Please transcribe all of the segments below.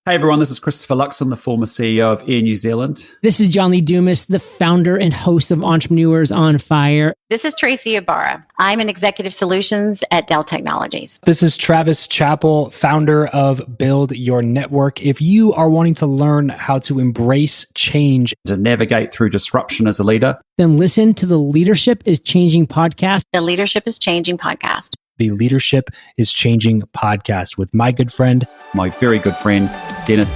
Hey everyone, this is Christopher Luxon, the former CEO of Air New Zealand. This is John Lee Dumas, the founder and host of Entrepreneurs on Fire. This is Tracy Ibarra. I'm in Executive Solutions at Dell Technologies. This is Travis Chappell, founder of Build Your Network. If you are wanting to learn how to embrace change, To navigate through disruption as a leader, then listen to the Leadership is Changing podcast. The Leadership is Changing podcast. the Leadership is Changing podcast with my good friend, my very good friend, Denis.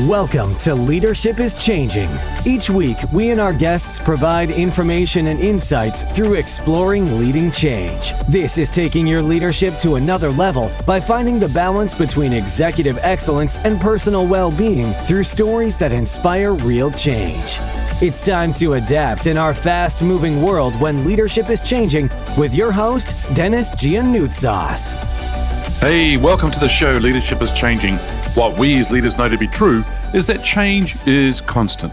Welcome to Leadership is Changing. Each week, we and our guests provide information and insights through exploring leading change. This is taking your leadership to another level by finding the balance between executive excellence and personal well-being through stories that inspire real change. It's time to adapt in our fast-moving world when leadership is changing with your host, Denis Giannoutsas. Hey, welcome to the show, Leadership is Changing. What we as leaders know to be true is that change is constant.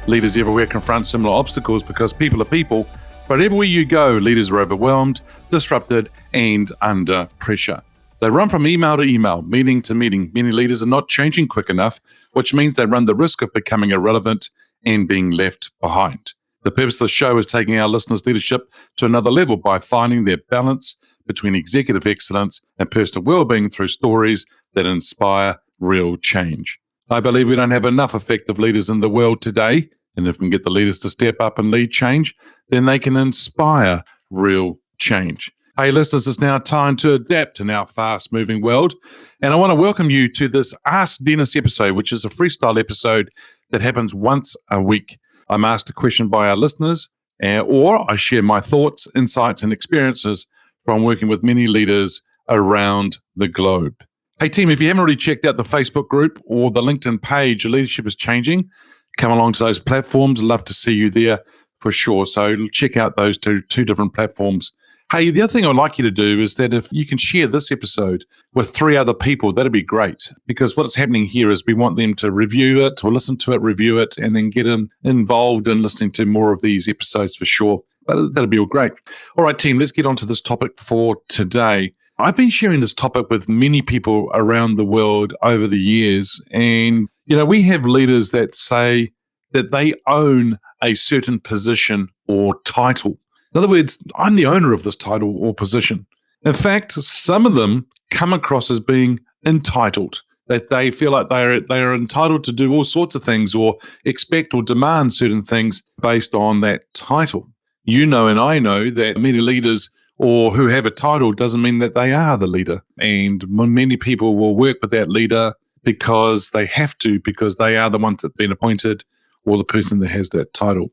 Leaders everywhere confront similar obstacles because people are people, but everywhere you go, leaders are overwhelmed, disrupted, and under pressure. They run from email to email, meeting to meeting. Many leaders are not changing quick enough, which means they run the risk of becoming irrelevant and being left behind. The purpose of the show is taking our listeners' leadership to another level by finding their balance between executive excellence and personal well-being through stories that inspire real change. I believe we don't have enough effective leaders in the world today, and if we can get the leaders to step up and lead change, then they can inspire real change. Hey listeners, it's now time to adapt in our fast-moving world, and I want to welcome you to this Ask Denis episode, which is a freestyle episode that happens once a week. I'm asked a question by our listeners, or I share my thoughts, insights, and experiences from working with many leaders around the globe. Hey team, if you haven't already checked out the Facebook group or the LinkedIn page, Leadership is Changing, come along to those platforms. I'd love to see you there for sure. So check out those two different platforms. Hey, the other thing I'd like you to do is that if you can share this episode with 3 other people, that'd be great. Because what's happening here is we want them to review it, or listen to it, review it, and then get involved in listening to more of these episodes for sure. But that'd be all great. All right, team, let's get on to this topic for today. I've been sharing this topic with many people around the world over the years. And, we have leaders that say that they own a certain position or title. In other words, I'm the owner of this title or position. In fact, some of them come across as being entitled, that they feel like they are entitled to do all sorts of things or expect or demand certain things based on that title. You know and I know that many leaders or who have a title doesn't mean that they are the leader. And many people will work with that leader because they have to, because they are the ones that have been appointed or the person that has that title.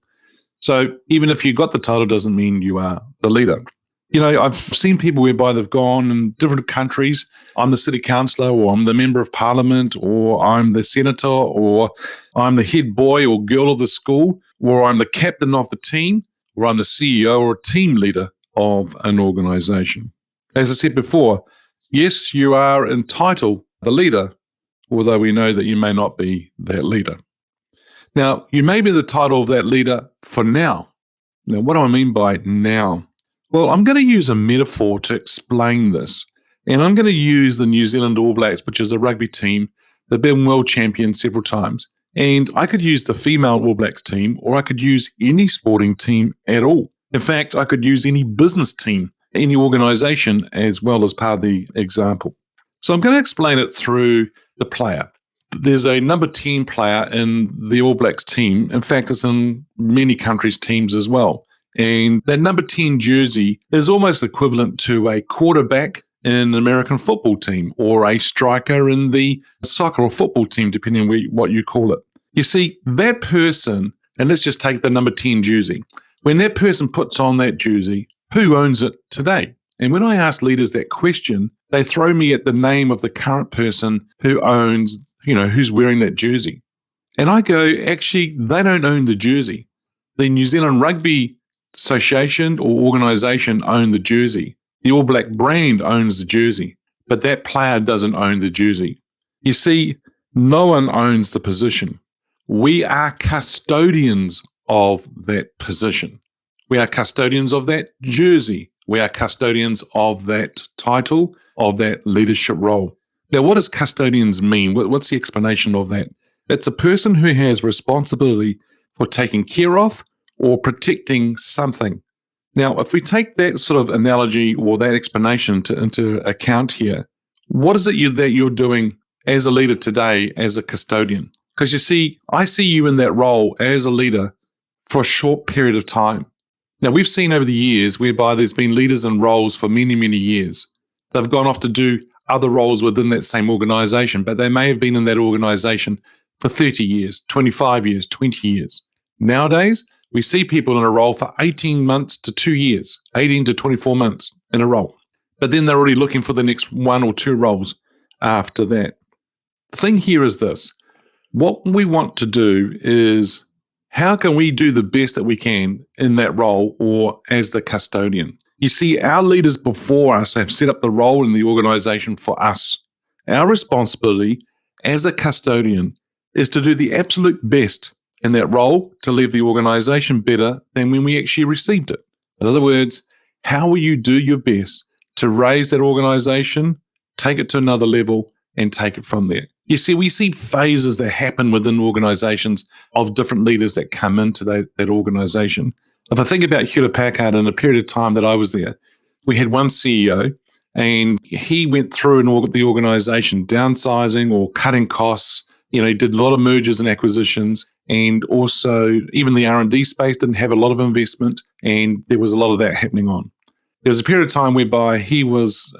So even if you got the title doesn't mean you are the leader. I've seen people whereby they've gone in different countries. I'm the city councillor, or I'm the member of parliament, or I'm the senator, or I'm the head boy or girl of the school, or I'm the captain of the team, or I'm the CEO or team leader of an organization. As I said before, yes, you are entitled the leader, although we know that you may not be that leader. Now, you may be the title of that leader for now. Now, what do I mean by now? Well, I'm going to use a metaphor to explain this. And I'm going to use the New Zealand All Blacks, which is a rugby team. They've been world champions several times. And I could use the female All Blacks team, or I could use any sporting team at all. In fact, I could use any business team, any organization, as well as part of the example. So I'm going to explain it through the player. There's a number 10 player in the All Blacks team. In fact, it's in many countries' teams as well. And that number 10 jersey is almost equivalent to a quarterback in an American football team, or a striker in the soccer or football team, depending on what you call it. You see, that person, and let's just take the number 10 jersey. When that person puts on that jersey, who owns it today? And when I ask leaders that question, they throw me at the name of the current person who owns, who's wearing that jersey. And I go, actually, they don't own the jersey. The New Zealand Rugby Association or organization own the jersey. The All Black brand owns the jersey, but that player doesn't own the jersey. You see, no one owns the position. We are custodians of that position. We are custodians of that jersey. We are custodians of that title, of that leadership role. Now, what does custodians mean? What's the explanation of that? It's a person who has responsibility for taking care of or protecting something. Now, if we take that sort of analogy or that explanation into account here, what is it that you're doing as a leader today as a custodian? Because you see, I see you in that role as a leader for a short period of time. Now, we've seen over the years whereby there's been leaders in roles for many, many years. They've gone off to do other roles within that same organization, but they may have been in that organization for 30 years, 25 years, 20 years. Nowadays, we see people in a role for 18 months to 2 years, 18 to 24 months in a role. But then they're already looking for the next 1 or 2 roles after that. The thing here is this. What we want to do is, how can we do the best that we can in that role or as the custodian? You see, our leaders before us have set up the role in the organization for us. Our responsibility as a custodian is to do the absolute best in that role to leave the organization better than when we actually received it. In other words, how will you do your best to raise that organization, take it to another level, and take it from there? You see, we see phases that happen within organizations of different leaders that come into that organization. If I think about Hewlett-Packard in a period of time that I was there, we had one CEO, and he went through the organization downsizing or cutting costs. He did a lot of mergers and acquisitions, and also even the R&D space didn't have a lot of investment, and there was a lot of that happening on. There was a period of time whereby he was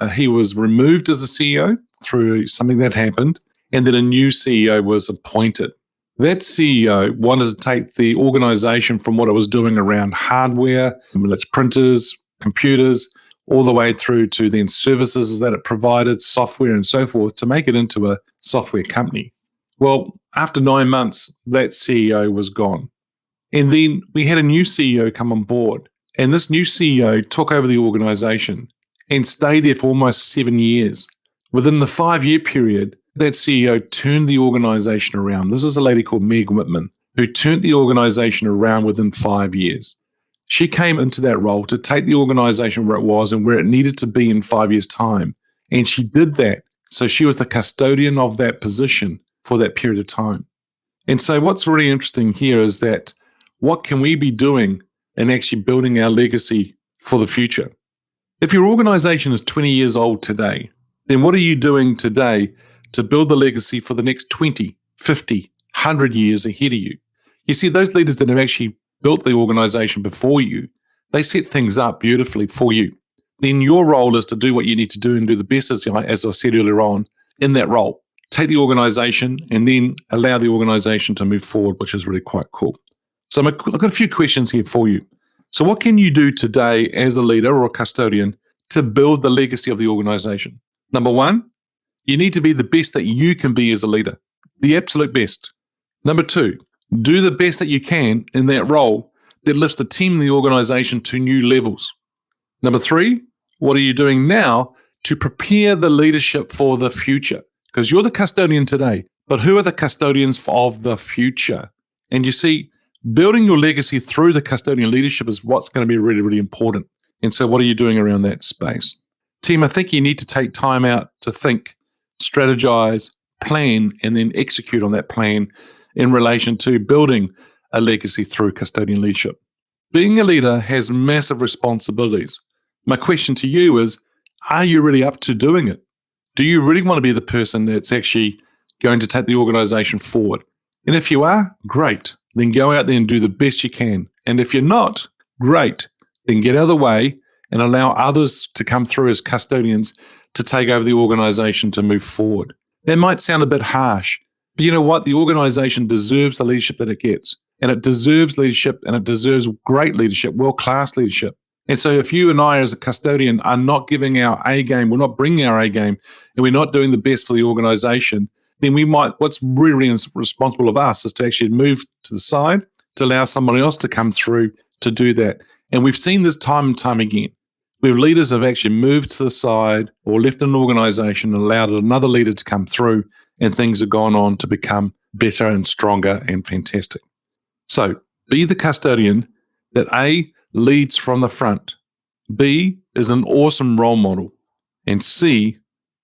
removed as a CEO through something that happened, and then a new CEO was appointed. That CEO wanted to take the organization from what it was doing around hardware, its printers, computers, all the way through to then services that it provided, software and so forth, to make it into a software company. Well, after 9 months, that CEO was gone. And then we had a new CEO come on board. And this new CEO took over the organization and stayed there for almost 7 years. Within the 5-year period, that CEO turned the organization around. This is a lady called Meg Whitman, who turned the organization around within 5 years. She came into that role to take the organization where it was and where it needed to be in 5 years' time. And she did that. So she was the custodian of that position for that period of time. And so what's really interesting here is that what can we be doing in actually building our legacy for the future? If your organization is 20 years old today, then what are you doing today to build the legacy for the next 20, 50, 100 years ahead of you? You see, those leaders that have actually built the organization before you, they set things up beautifully for you. Then your role is to do what you need to do and do the best, as I said earlier on, in that role. Take the organization and then allow the organization to move forward, which is really quite cool. So I've got a few questions here for you. So what can you do today as a leader or a custodian to build the legacy of the organization? Number one, you need to be the best that you can be as a leader, the absolute best. Number two, do the best that you can in that role that lifts the team and the organization to new levels. Number three, what are you doing now to prepare the leadership for the future? Because you're the custodian today, but who are the custodians of the future? And you see, building your legacy through the custodian leadership is what's going to be really, really important. And so what are you doing around that space? Team, I think you need to take time out to think, strategize, plan, and then execute on that plan in relation to building a legacy through custodian leadership. Being a leader has massive responsibilities. My question to you is, are you really up to doing it? Do you really want to be the person that's actually going to take the organization forward? And if you are, great. Then go out there and do the best you can. And if you're not, great. Then get out of the way and allow others to come through as custodians to take over the organization to move forward. That might sound a bit harsh, but you know what? The organization deserves the leadership that it gets. And it deserves leadership, and it deserves great leadership, world-class leadership. And so if you and I as a custodian are not giving our A game, we're not bringing our A game, and we're not doing the best for the organization, then what's really responsible of us is to actually move to the side to allow somebody else to come through to do that. And we've seen this time and time again, where leaders have actually moved to the side or left an organization and allowed another leader to come through, and things have gone on to become better and stronger and fantastic. So be the custodian that A, leads from the front, B, is an awesome role model, and C,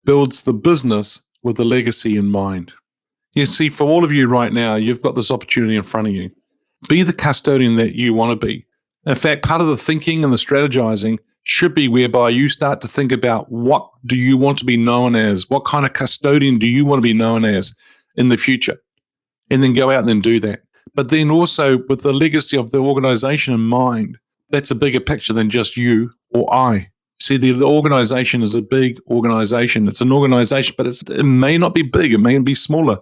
builds the business with the legacy in mind. You see, for all of you right now, you've got this opportunity in front of you. Be the custodian that you want to be. In fact, part of the thinking and the strategizing should be whereby you start to think about what do you want to be known as? What kind of custodian do you want to be known as in the future? And then go out and then do that. But then also with the legacy of the organization in mind, that's a bigger picture than just you or I. See, the organization is a big organization. It's an organization, but it may not be big. It may be smaller,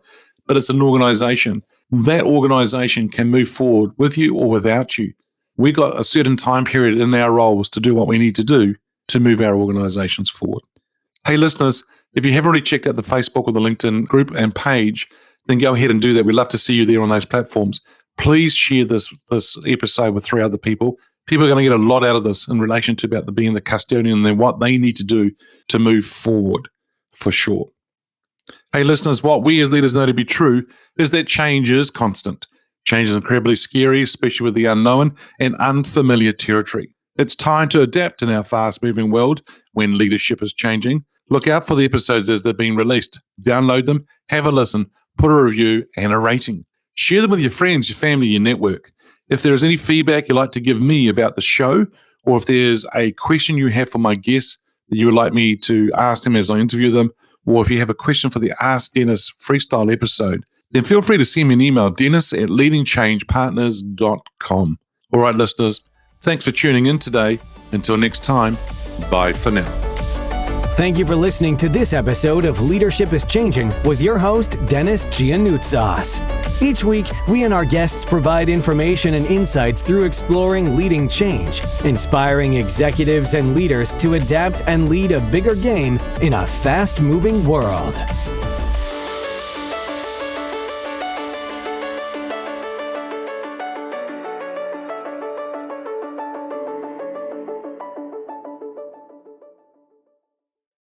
but it's an organization. That organization can move forward with you or without you. We got a certain time period in our roles to do what we need to do to move our organizations forward. Hey, listeners, if you haven't already checked out the Facebook or the LinkedIn group and page, then go ahead and do that. We'd love to see you there on those platforms. Please share this episode with 3 other people. People are going to get a lot out of this in relation to about being the custodian and then what they need to do to move forward, for sure. Hey, listeners, what we as leaders know to be true is that change is constant. Change is incredibly scary, especially with the unknown and unfamiliar territory. It's time to adapt in our fast-moving world when leadership is changing. Look out for the episodes as they're being released. Download them, have a listen, put a review and a rating. Share them with your friends, your family, your network. If there is any feedback you'd like to give me about the show, or if there's a question you have for my guests that you would like me to ask them as I interview them, or if you have a question for the Ask Denis freestyle episode, then feel free to send me an email, dennis@leadingchangepartners.com. All right, listeners, thanks for tuning in today. Until next time, bye for now. Thank you for listening to this episode of Leadership is Changing with your host, Denis Giannoutsas. Each week, we and our guests provide information and insights through exploring leading change, inspiring executives and leaders to adapt and lead a bigger game in a fast-moving world.